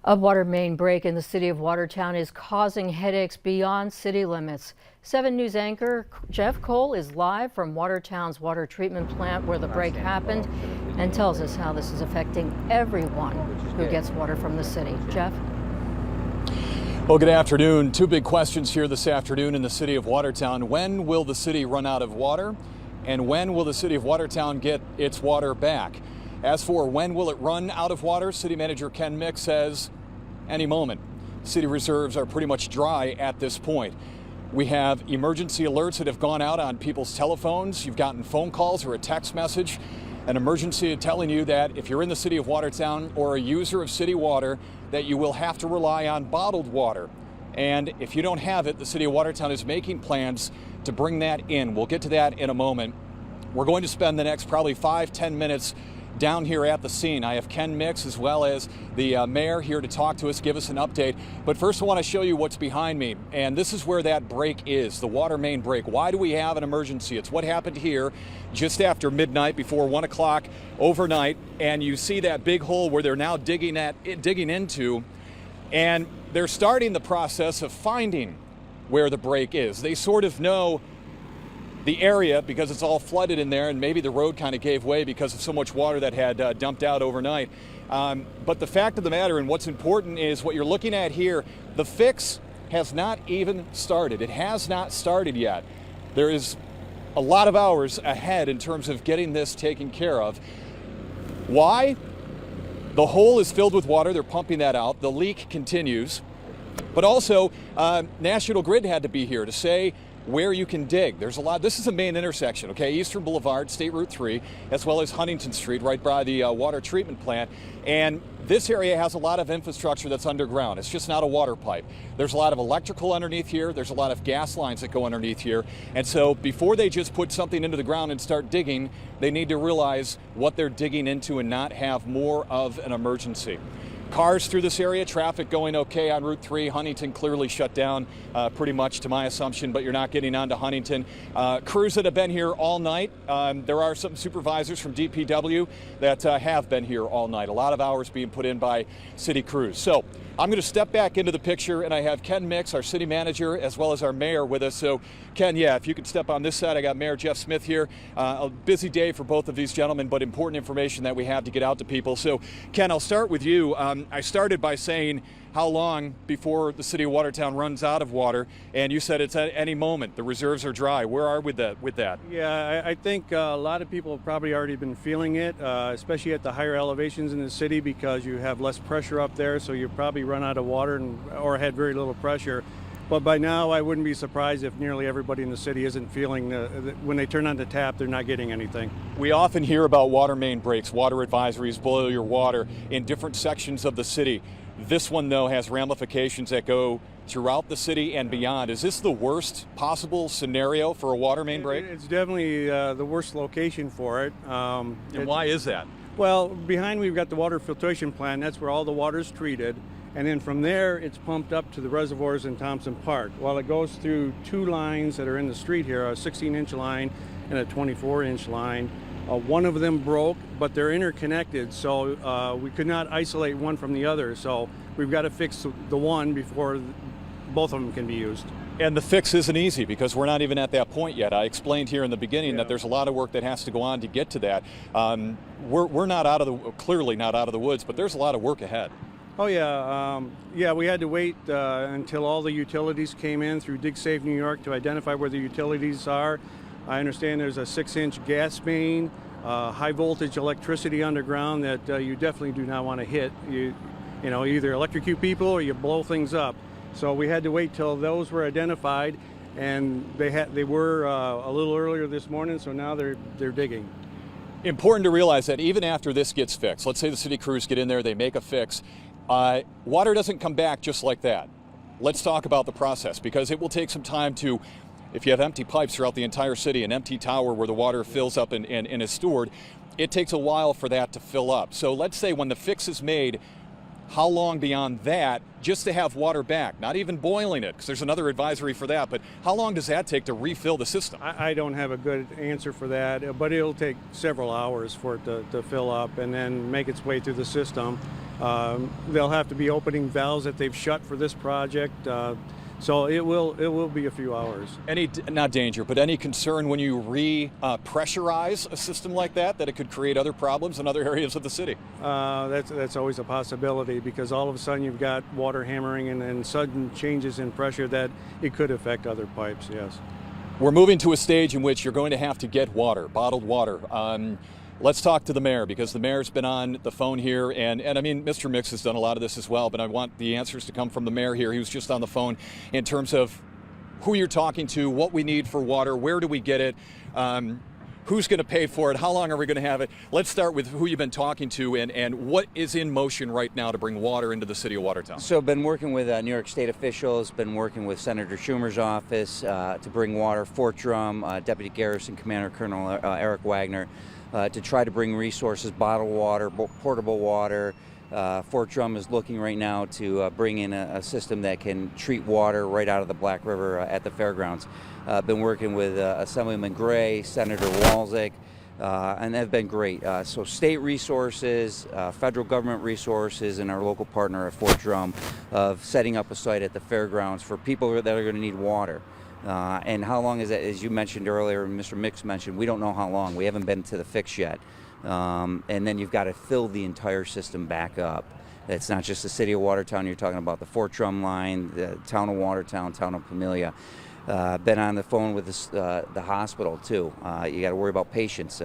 A water main break in the city of Watertown is causing headaches beyond city limits. 7 News anchor Jeff Cole is live from Watertown's water treatment plant where the break happened and tells us how this is affecting everyone who gets water from the city. Jeff? Well, good afternoon. Two big questions here this afternoon in the city of Watertown. When will the city run out of water? And when will the city of Watertown get its water back? As for when will it run out of water, City Manager Ken Mick says any moment. City reserves are pretty much dry at this point. We have emergency alerts that have gone out on people's telephones. You've gotten phone calls or a text message, an emergency telling you that if you're in the city of Watertown or a user of city water, that you will have to rely on bottled water. And if you don't have it, the city of Watertown is making plans to bring that in. We'll get to that in a moment. We're going to spend the next probably 5-10 minutes down here at the scene. I have Ken Mick as well as the mayor here to talk to us, give us an update. But first I want to show you what's behind me. And this is where that break is, the water main break. Why do we have an emergency? It's what happened here just after midnight, before 1 o'clock overnight. And you see that big hole where they're now digging into. And they're starting the process of finding where the break is. They sort of know the area because it's all flooded in there, and maybe the road kind of gave way because of so much water that had dumped out overnight. But the fact of the matter, and what's important, is what you're looking at here. The fix has not even started. It has not started yet. There is a lot of hours ahead in terms of getting this taken care of. Why? The hole is filled with water. They're pumping that out. The leak continues. But also, National Grid had to be here to say where you can dig. There's a lot. This is a main intersection, okay? Eastern Boulevard, State Route 3, as well as Huntington Street, right by the water treatment plant. And this area has a lot of infrastructure that's underground. It's just not a water pipe. There's a lot of electrical underneath here. There's a lot of gas lines that go underneath here. And so before they just put something into the ground and start digging, they need to realize what they're digging into and not have more of an emergency. Cars through this area, traffic going okay on Route 3. Huntington clearly shut down pretty much to my assumption, but you're not getting onto Huntington. Crews that have been here all night. There are some supervisors from DPW that have been here all night. A lot of hours being put in by city crews. So I'm going to step back into the picture, and I have Ken Mick, our city manager, as well as our mayor with us. So Ken, yeah, if you could step on this side. I got Mayor Jeff Smith here. A busy day for both of these gentlemen, but important information that we have to get out to people. So Ken, I'll start with you. I started by saying how long before the city of Watertown runs out of water, and you said it's at any moment. The reserves are dry. Where are we with that? Yeah, I think a lot of people have probably already been feeling it, especially at the higher elevations in the city, because you have less pressure up there, so you probably run out of water or had very little pressure. But by now, I wouldn't be surprised if nearly everybody in the city isn't feeling when they turn on the tap, they're not getting anything. We often hear about water main breaks, water advisories, boil your water in different sections of the city. This one, though, has ramifications that go throughout the city and beyond. Is this the worst possible scenario for a water main break? It's definitely the worst location for it. And why is that? Well, behind we've got the water filtration plant. That's where all the water is treated. And then from there, it's pumped up to the reservoirs in Thompson Park. Well, it goes through two lines that are in the street here, a 16-inch line and a 24-inch line. One of them broke, but they're interconnected, so we could not isolate one from the other. So we've got to fix the one before both of them can be used. And the fix isn't easy because we're not even at that point yet. I explained here in the beginning that there's a lot of work that has to go on to get to that. We're not clearly not out of the woods, but there's a lot of work ahead. Oh yeah, we had to wait until all the utilities came in through DigSafe New York to identify where the utilities are. I understand there's a 6-inch gas main, high voltage electricity underground that you definitely do not want to hit. You know, either electrocute people or you blow things up. So we had to wait till those were identified, and they were a little earlier this morning. So now they're digging. Important to realize that even after this gets fixed, let's say the city crews get in there, they make a fix. Water doesn't come back just like that. Let's talk about the process, because it will take some time to, if you have empty pipes throughout the entire city, an empty tower where the water fills up and is stored, it takes a while for that to fill up. So let's say when the fix is made, how long beyond that just to have water back? Not even boiling it, because there's another advisory for that, but how long does that take to refill the system? I don't have a good answer for that, but it'll take several hours for it to fill up and then make its way through the system. They'll have to be opening valves that they've shut for this project. So it will be a few hours. Any, not danger, but any concern when you pressurize a system like that it could create other problems in other areas of the city? That's always a possibility, because all of a sudden you've got water hammering and sudden changes in pressure that it could affect other pipes, yes. We're moving to a stage in which you're going to have to get water, bottled water. Let's talk to the mayor, because the mayor's been on the phone here, and I mean, Mr. Mix has done a lot of this as well, but I want the answers to come from the mayor here. He was just on the phone in terms of who you're talking to, what we need for water, where do we get it, who's going to pay for it, how long are we going to have it. Let's start with who you've been talking to and what is in motion right now to bring water into the city of Watertown. So been working with New York State officials, been working with Senator Schumer's office to bring water, Fort Drum, Deputy Garrison Commander Colonel Eric Wagner, to try to bring resources, bottled water, portable water. Fort Drum is looking right now to bring in a system that can treat water right out of the Black River at the fairgrounds. Been working with Assemblyman Gray, Senator Walczyk, and they've been great. So state resources, federal government resources, and our local partner at Fort Drum of setting up a site at the fairgrounds for people that are going to need water. And how long is that? As you mentioned earlier, Mr. Mix mentioned, we don't know how long. We haven't been to the fix yet. And then you've got to fill the entire system back up. It's not just the city of Watertown. You're talking about the Fort Drum line, the town of Watertown, town of Pamelia. Been on the phone with the hospital too. You got to worry about patients.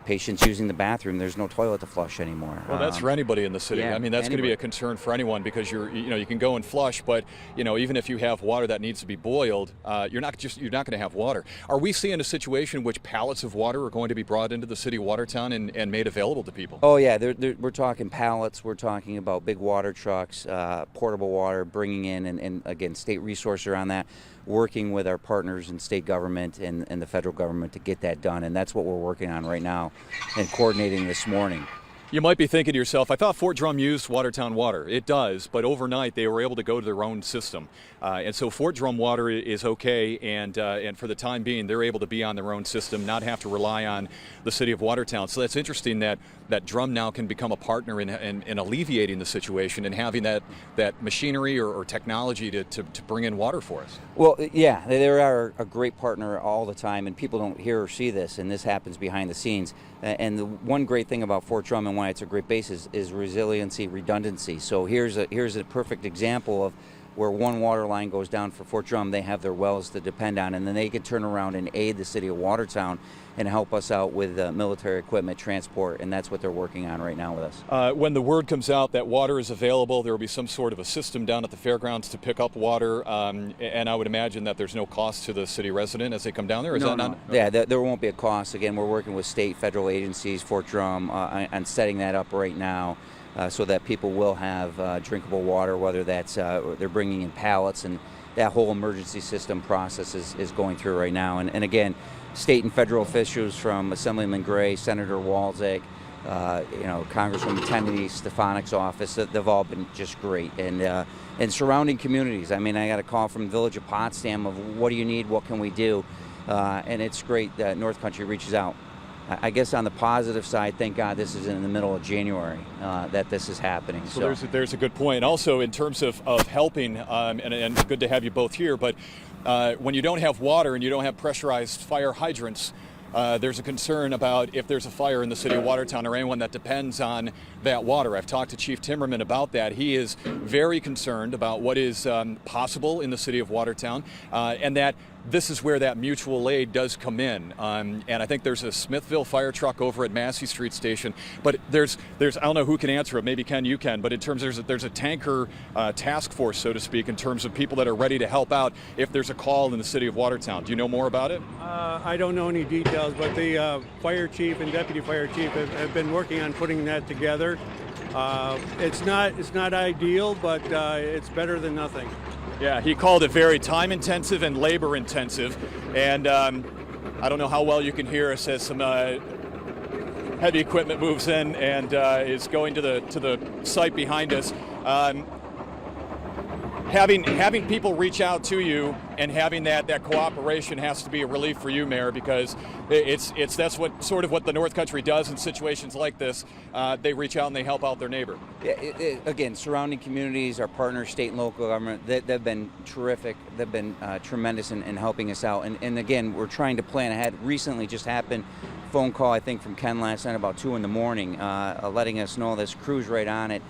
Patients using the bathroom. There's no toilet to flush anymore. Well, that's for anybody in the city. Yeah, I mean, that's going to be anybody. a concern for anyone, because you can go and flush, but even if you have water that needs to be boiled, you're not going to have water. Are we seeing a situation in which pallets of water are going to be brought into the city of Watertown and made available to people? Oh yeah, we're talking pallets. We're talking about big water trucks, portable water, bringing in, and again, state resources around that. Working with our partners in state government and the federal government to get that done, and that's what we're working on right now and coordinating this morning. You might be thinking to yourself, I thought Fort Drum used Watertown water. It does, but overnight they were able to go to their own system. And so Fort Drum water is okay, and for the time being, they're able to be on their own system, not have to rely on the city of Watertown. So that's interesting that Drum now can become a partner in alleviating the situation and having that machinery or technology to bring in water for us. Well, yeah, they are a great partner all the time, and people don't hear or see this, and this happens behind the scenes. And the one great thing about Fort Drum and why it's a great base is resiliency, redundancy. So here's a perfect example of where one water line goes down for Fort Drum, they have their wells to depend on, and then they can turn around and aid the city of Watertown and help us out with military equipment transport, and that's what they're working on right now with us. When the word comes out that water is available, there will be some sort of a system down at the fairgrounds to pick up water, and I would imagine that there's no cost to the city resident as they come down there. Is that not? Yeah, there won't be a cost. Again, we're working with state, federal agencies, Fort Drum, on setting that up right now. So that people will have drinkable water, whether that's they're bringing in pallets, and that whole emergency system process is going through right now. And again, state and federal officials from Assemblyman Gray, Senator Walczyk, Congresswoman Kennedy Stefanik's office, they've all been just great. And surrounding communities. I mean, I got a call from the village of Potsdam of what do you need, what can we do? And it's great that North Country reaches out. I guess on the positive side, thank God this is in the middle of January that this is happening. So there's a good point. Also, in terms of helping, and good to have you both here, but when you don't have water and you don't have pressurized fire hydrants, there's a concern about if there's a fire in the city of Watertown or anyone that depends on that water. I've talked to Chief Timmerman about that. He is very concerned about what is possible in the city of Watertown, and that this is where that mutual aid does come in. And I think there's a Smithville fire truck over at Massey Street Station, but there's I don't know who can answer it. Maybe Ken, you can. But in terms there's a tanker task force, so to speak, in terms of people that are ready to help out if there's a call in the city of Watertown. Do you know more about it? I don't know any details, but the fire chief and deputy fire chief have been working on putting that together. It's not ideal, but it's better than nothing. Yeah, he called it very time-intensive and labor-intensive, and I don't know how well you can hear us as some heavy equipment moves in and is going to the site behind us. having people reach out to you and having that cooperation has to be a relief for you, Mayor, because that's what sort of what the North Country does in situations like this. They reach out and they help out their neighbor. Yeah, again, surrounding communities, our partners, state and local government, they've been terrific. They've been tremendous in helping us out. And again, we're trying to plan ahead. Recently just happened, phone call I think from Ken last night about 2 in the morning, letting us know this crew's right on it.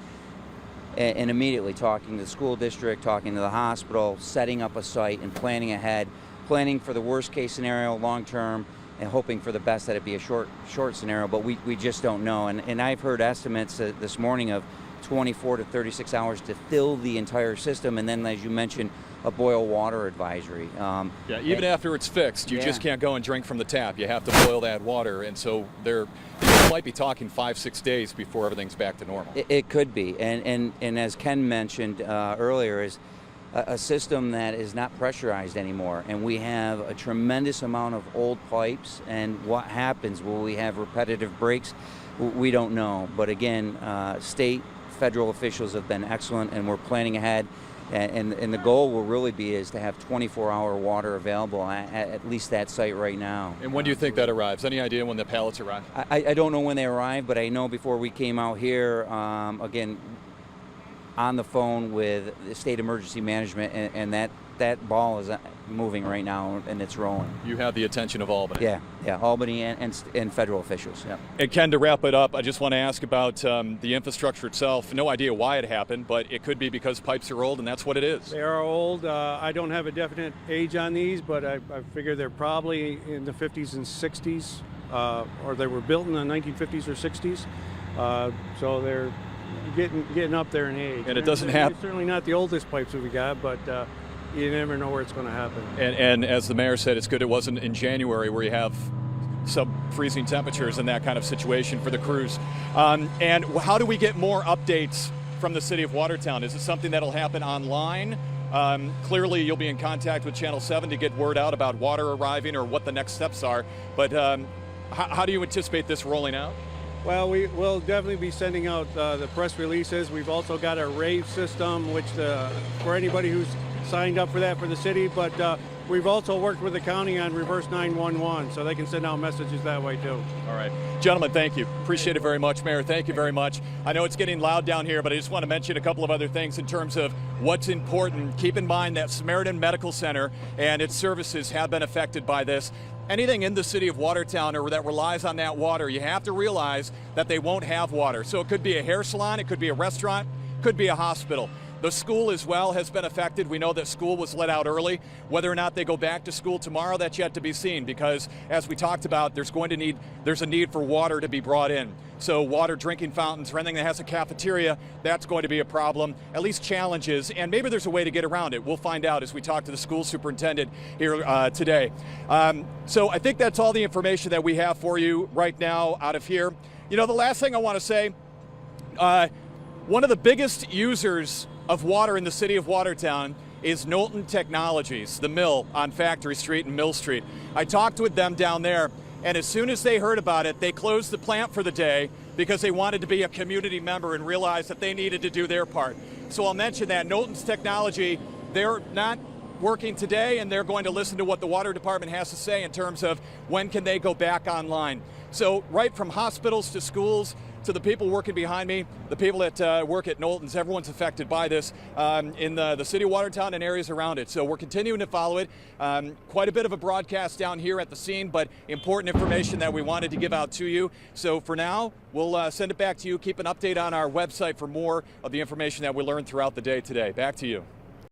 And immediately talking to the school district, talking to the hospital, setting up a site and planning ahead, planning for the worst case scenario long term and hoping for the best that it be a short scenario, but we just don't know. And I've heard estimates this morning of 24 to 36 hours to fill the entire system, and then, as you mentioned, a boil water advisory. Yeah, even after it's fixed, you just can't go and drink from the tap. You have to boil that water, and so you might be talking 5-6 days before everything's back to normal. It could be, and as Ken mentioned earlier, is a system that is not pressurized anymore, and we have a tremendous amount of old pipes. And what happens? Will we have repetitive breaks? We don't know. But again, state, federal officials have been excellent, and we're planning ahead. And the goal will really be is to have 24-hour water available at least that site right now. And when do you think that arrives? Any idea when the pallets arrive? I don't know when they arrive, but I know before we came out here, again, on the phone with the state emergency management, and that ball is moving right now, and it's rolling. You have the attention of Albany. Yeah, Albany and federal officials. Yeah. And Ken, to wrap it up, I just want to ask about the infrastructure itself. No idea why it happened, but it could be because pipes are old, and that's what it is. They are old. I don't have a definite age on these, but I figure they're probably in the 50s and 60s, or they were built in the 1950s or 60s. So they're getting up there in age. And it doesn't happen. It's certainly not the oldest pipes that we got, but you never know where it's going to happen. And as the mayor said, it's good it wasn't in January where you have sub-freezing temperatures and that kind of situation for the crews. And how do we get more updates from the city of Watertown? Is it something that'll happen online? Clearly, you'll be in contact with Channel 7 to get word out about water arriving or what the next steps are. But how do you anticipate this rolling out? Well, we will definitely be sending out the press releases. We've also got a rave system, which for anybody who's signed up for that for the city, but we've also worked with the county on reverse 911, so they can send out messages that way too. All right. Gentlemen, thank you. Appreciate it very much. Mayor, thank you very much. I know it's getting loud down here, but I just want to mention a couple of other things in terms of what's important. Keep in mind that Samaritan Medical Center and its services have been affected by this. Anything in the city of Watertown or that relies on that water, you have to realize that they won't have water. So it could be a hair salon, it could be a restaurant, it could be a hospital. The school as well has been affected. We know that school was let out early. Whether or not they go back to school tomorrow, that's yet to be seen, because as we talked about, there's a need for water to be brought in. So water, drinking fountains, or anything that has a cafeteria, that's going to be a problem, at least challenges, and maybe there's a way to get around it. We'll find out as we talk to the school superintendent here today. So I think that's all the information that we have for you right now out of here. You know, the last thing I want to say, one of the biggest users of water in the city of Watertown is Knowlton Technologies, the mill on Factory Street and Mill Street. I talked with them down there, and as soon as they heard about it, they closed the plant for the day because they wanted to be a community member and realized that they needed to do their part. So I'll mention that Knowlton's Technology, they're not working today, and they're going to listen to what the water department has to say in terms of when can they go back online. So right from hospitals to schools to the people working behind me, the people that work at Knowlton's, everyone's affected by this in the city of Watertown and areas around it. So we're continuing to follow it. Quite a bit of a broadcast down here at the scene, but important information that we wanted to give out to you. So for now, we'll send it back to you. Keep an update on our website for more of the information that we learned throughout the day today. Back to you.